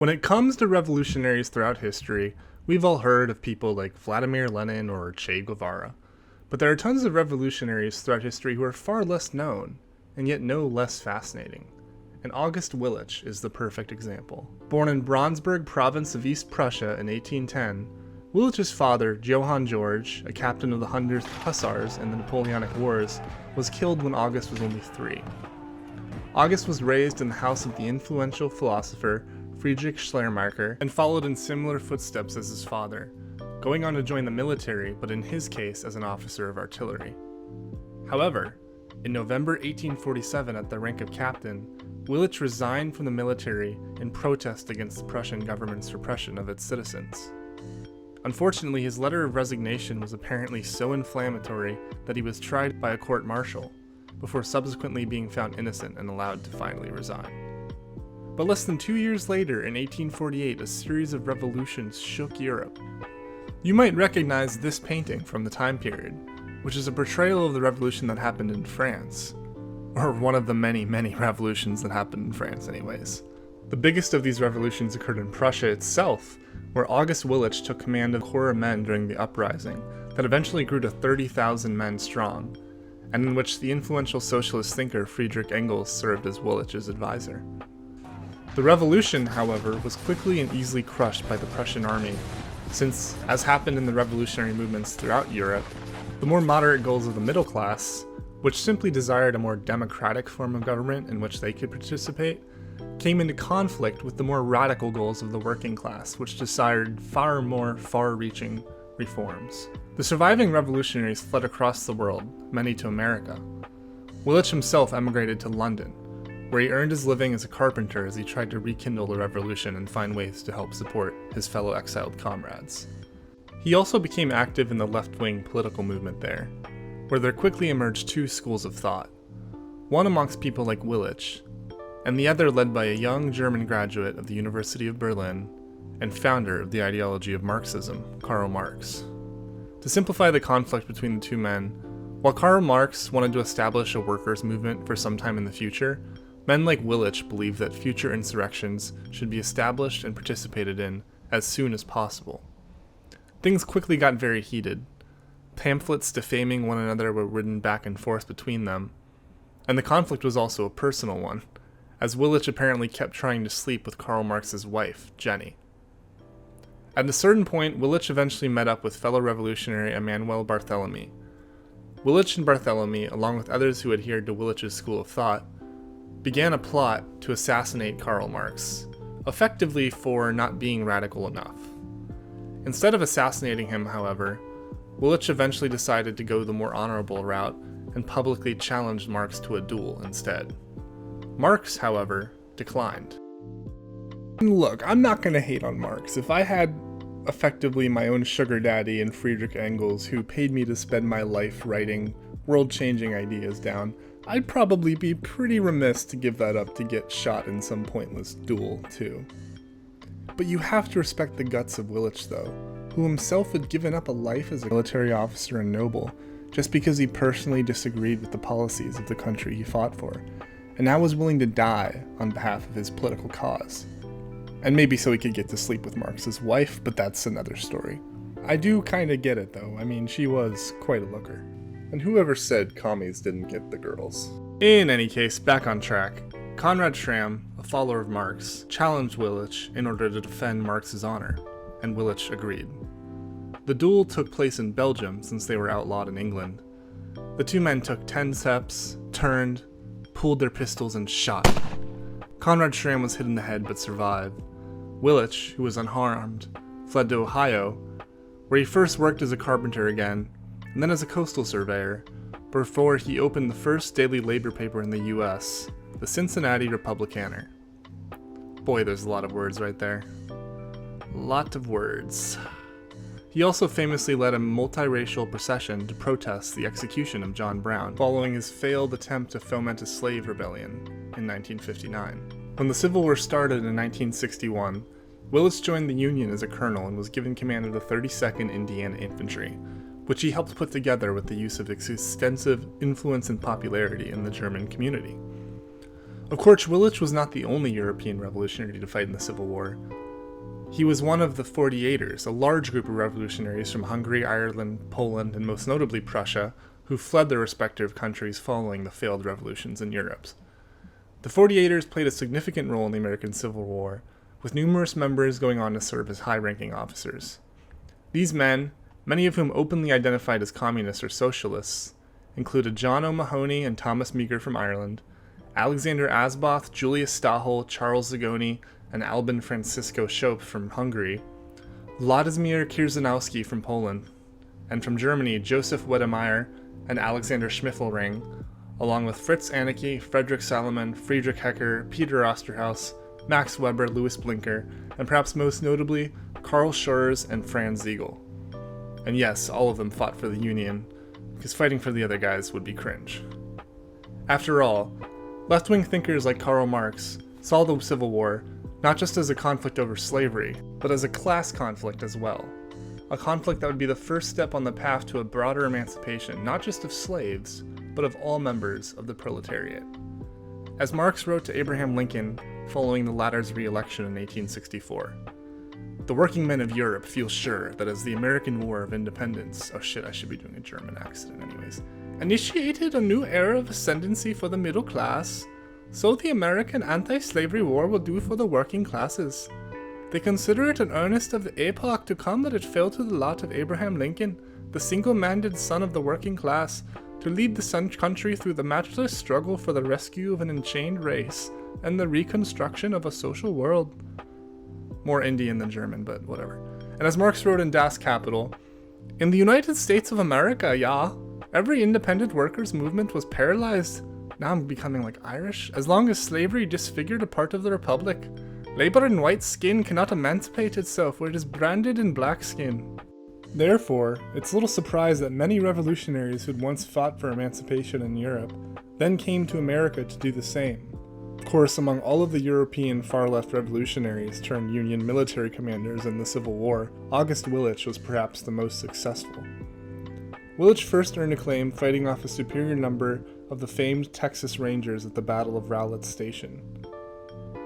When it comes to revolutionaries throughout history, we've all heard of people like Vladimir, Lenin, or Che Guevara. But there are tons of revolutionaries throughout history who are far less known, and yet no less fascinating. And August Willich is the perfect example. Born in Braunsberg province of East Prussia in 1810, Willich's father, Johann George, a captain of the 100th Hussars in the Napoleonic Wars, was killed when August was only 3. August was raised in the house of the influential philosopher Friedrich Schleiermacher and followed in similar footsteps as his father, going on to join the military, but in his case as an officer of artillery. However, in November 1847 at the rank of captain, Willich resigned from the military in protest against the Prussian government's repression of its citizens. Unfortunately, his letter of resignation was apparently so inflammatory that he was tried by a court-martial, before subsequently being found innocent and allowed to finally resign. But less than 2 years later, in 1848, a series of revolutions shook Europe. You might recognize this painting from the time period, which is a portrayal of the revolution that happened in France. Or one of the many, many revolutions that happened in France anyways. The biggest of these revolutions occurred in Prussia itself, where August Willich took command of a corps of men during the uprising that eventually grew to 30,000 men strong, and in which the influential socialist thinker Friedrich Engels served as Willich's advisor. The revolution, however, was quickly and easily crushed by the Prussian army, since, as happened in the revolutionary movements throughout Europe, the more moderate goals of the middle class, which simply desired a more democratic form of government in which they could participate, came into conflict with the more radical goals of the working class, which desired far more far-reaching reforms. The surviving revolutionaries fled across the world, many to America. Willich himself emigrated to London, where he earned his living as a carpenter as he tried to rekindle the revolution and find ways to help support his fellow exiled comrades. He also became active in the left-wing political movement there, where there quickly emerged two schools of thought, one amongst people like Willich, and the other led by a young German graduate of the University of Berlin and founder of the ideology of Marxism, Karl Marx. To simplify the conflict between the two men, while Karl Marx wanted to establish a workers' movement for some time in the future, men like Willich believed that future insurrections should be established and participated in as soon as possible. Things quickly got very heated. Pamphlets defaming one another were written back and forth between them, and the conflict was also a personal one, as Willich apparently kept trying to sleep with Karl Marx's wife, Jenny. At a certain point, Willich eventually met up with fellow revolutionary Emmanuel Barthélemy. Willich and Barthélemy, along with others who adhered to Willich's school of thought, began a plot to assassinate Karl Marx, effectively for not being radical enough. Instead of assassinating him, however, Willich eventually decided to go the more honorable route and publicly challenged Marx to a duel instead. Marx, however, declined. Look, I'm not going to hate on Marx. If I had effectively my own sugar daddy in Friedrich Engels who paid me to spend my life writing world-changing ideas down, I'd probably be pretty remiss to give that up to get shot in some pointless duel, too. But you have to respect the guts of Willich, though, who himself had given up a life as a military officer and noble just because he personally disagreed with the policies of the country he fought for, and now was willing to die on behalf of his political cause. And maybe so he could get to sleep with Marx's wife, but that's another story. I do kinda get it, though. I mean, she was quite a looker. And whoever said commies didn't get the girls? In any case, back on track. Konrad Schramm, a follower of Marx, challenged Willich in order to defend Marx's honor, and Willich agreed. The duel took place in Belgium since they were outlawed in England. The two men took 10 steps, turned, pulled their pistols, and shot. Konrad Schramm was hit in the head but survived. Willich, who was unharmed, fled to Ohio, where he first worked as a carpenter again, and then as a coastal surveyor, before he opened the first daily labor paper in the US, the Cincinnati Republicaner. Boy, there's a lot of words right there. Lot of words. He also famously led a multiracial procession to protest the execution of John Brown, following his failed attempt to foment a slave rebellion in 1959. When the Civil War started in 1961, Willich joined the Union as a colonel and was given command of the 32nd Indiana Infantry, which he helped put together with the use of its extensive influence and popularity in the German community. Of course, Willich was not the only European revolutionary to fight in the Civil War. He was one of the 48ers, a large group of revolutionaries from Hungary, Ireland, Poland, and most notably Prussia, who fled their respective countries following the failed revolutions in Europe. The 48ers played a significant role in the American Civil War, with numerous members going on to serve as high-ranking officers. These men, many of whom openly identified as communists or socialists, included John O'Mahony and Thomas Meagher from Ireland, Alexander Asboth, Julius Stahel, Charles Zagoni, and Albin Francisco Schoep from Hungary, Władimir Kierzanowski from Poland, and from Germany, Joseph Wedemeyer and Alexander Schmiffelring, along with Fritz Anneke, Friedrich Salomon, Friedrich Hecker, Peter Osterhaus, Max Weber, Louis Blinker, and perhaps most notably, Karl Schurz and Franz Ziegel. And yes, all of them fought for the Union, because fighting for the other guys would be cringe. After all, left-wing thinkers like Karl Marx saw the Civil War not just as a conflict over slavery, but as a class conflict as well. A conflict that would be the first step on the path to a broader emancipation, not just of slaves, but of all members of the proletariat. As Marx wrote to Abraham Lincoln following the latter's re-election in 1864, "The working men of Europe feel sure that as the American War of Independence," oh shit, I should be doing a German accent anyways, "initiated a new era of ascendancy for the middle class, so the American anti-slavery war will do for the working classes. They consider it an earnest of the epoch to come that it fell to the lot of Abraham Lincoln, the single-minded son of the working class, to lead the country through the matchless struggle for the rescue of an enchained race and the reconstruction of a social world." More Indian than German, but whatever. And as Marx wrote in Das Kapital, "In the United States of America, yeah, every independent workers' movement was paralyzed." Now I'm becoming like Irish. "As long as slavery disfigured a part of the republic, labor in white skin cannot emancipate itself where it is branded in black skin." Therefore, it's little surprise that many revolutionaries who'd once fought for emancipation in Europe then came to America to do the same. Of course, among all of the European far-left revolutionaries turned Union military commanders in the Civil War, August Willich was perhaps the most successful. Willich first earned acclaim fighting off a superior number of the famed Texas Rangers at the Battle of Rowlett Station.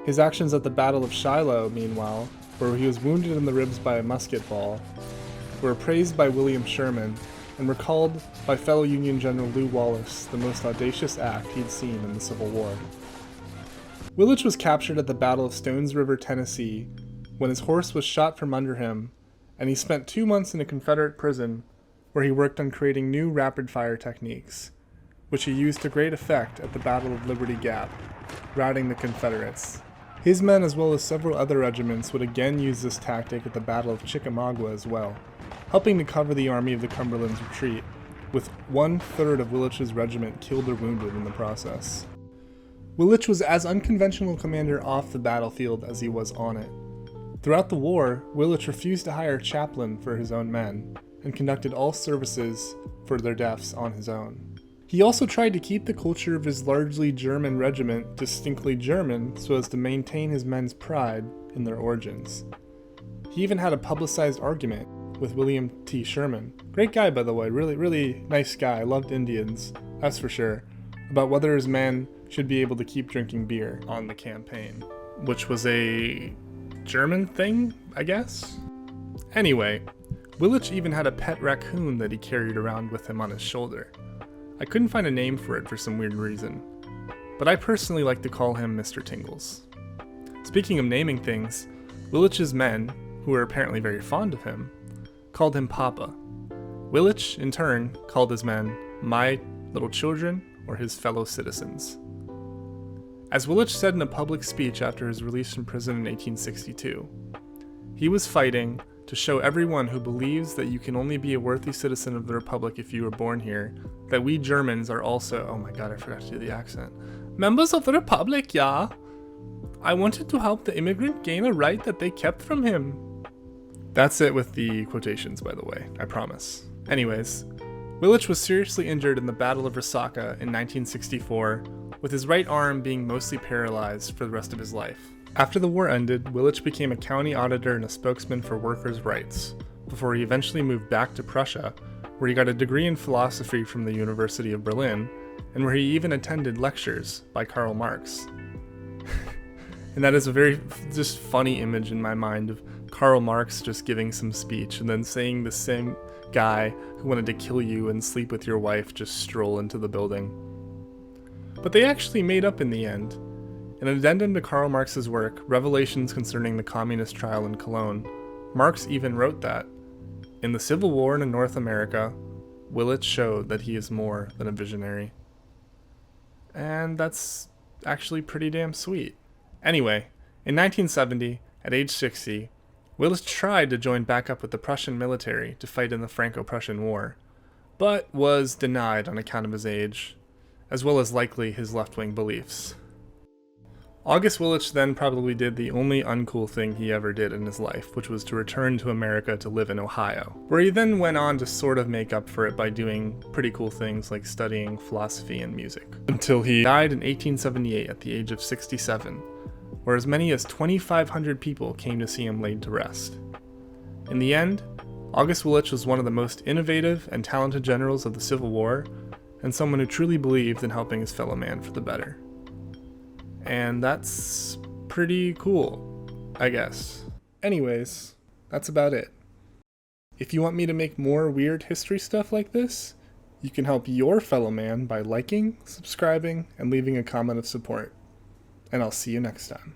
His actions at the Battle of Shiloh, meanwhile, where he was wounded in the ribs by a musket ball, were praised by William Sherman and were called by fellow Union General Lew Wallace the most audacious act he'd seen in the Civil War. Willich was captured at the Battle of Stones River, Tennessee, when his horse was shot from under him, and he spent 2 months in a Confederate prison where he worked on creating new rapid-fire techniques, which he used to great effect at the Battle of Liberty Gap, routing the Confederates. His men, as well as several other regiments, would again use this tactic at the Battle of Chickamauga as well, helping to cover the Army of the Cumberland's retreat, with 1/3 of Willich's regiment killed or wounded in the process. Willich was as unconventional a commander off the battlefield as he was on it. Throughout the war, Willich refused to hire a chaplain for his own men, and conducted all services for their deaths on his own. He also tried to keep the culture of his largely German regiment distinctly German so as to maintain his men's pride in their origins. He even had a publicized argument with William T. Sherman, great guy by the way, really nice guy, loved Indians, that's for sure, about whether his men should be able to keep drinking beer on the campaign, which was a German thing, I guess? Anyway, Willich even had a pet raccoon that he carried around with him on his shoulder. I couldn't find a name for it for some weird reason, but I personally like to call him Mr. Tingles. Speaking of naming things, Willich's men, who were apparently very fond of him, called him Papa. Willich, in turn, called his men my little children or his fellow citizens. As Willich said in a public speech after his release from prison in 1862, he was fighting to show everyone who believes that you can only be a worthy citizen of the Republic if you were born here, that we Germans are also, oh my god, I forgot to do the accent, members of the Republic, yeah. I wanted to help the immigrant gain a right that they kept from him. That's it with the quotations, by the way, I promise. Anyways, Willich was seriously injured in the Battle of Resaca in 1964, with his right arm being mostly paralyzed for the rest of his life. After the war ended, Willich became a county auditor and a spokesman for workers' rights, before he eventually moved back to Prussia, where he got a degree in philosophy from the University of Berlin, and where he even attended lectures by Karl Marx. And that is a very just funny image in my mind of Karl Marx just giving some speech and then saying the same guy who wanted to kill you and sleep with your wife just stroll into the building. But they actually made up in the end. In an addendum to Karl Marx's work, Revelations Concerning the Communist Trial in Cologne, Marx even wrote that, in the Civil War in North America, Willich showed that he is more than a visionary. And that's actually pretty damn sweet. Anyway, in 1970, at age 60, Willich tried to join back up with the Prussian military to fight in the Franco-Prussian War, but was denied on account of his age, as well as likely his left-wing beliefs. August Willich then probably did the only uncool thing he ever did in his life, which was to return to America to live in Ohio, where he then went on to sort of make up for it by doing pretty cool things like studying philosophy and music, until he died in 1878 at the age of 67, where as many as 2,500 people came to see him laid to rest. In the end, August Willich was one of the most innovative and talented generals of the Civil War, and someone who truly believed in helping his fellow man for the better. And that's pretty cool, I guess. Anyways, that's about it. If you want me to make more weird history stuff like this, you can help your fellow man by liking, subscribing, and leaving a comment of support. And I'll see you next time.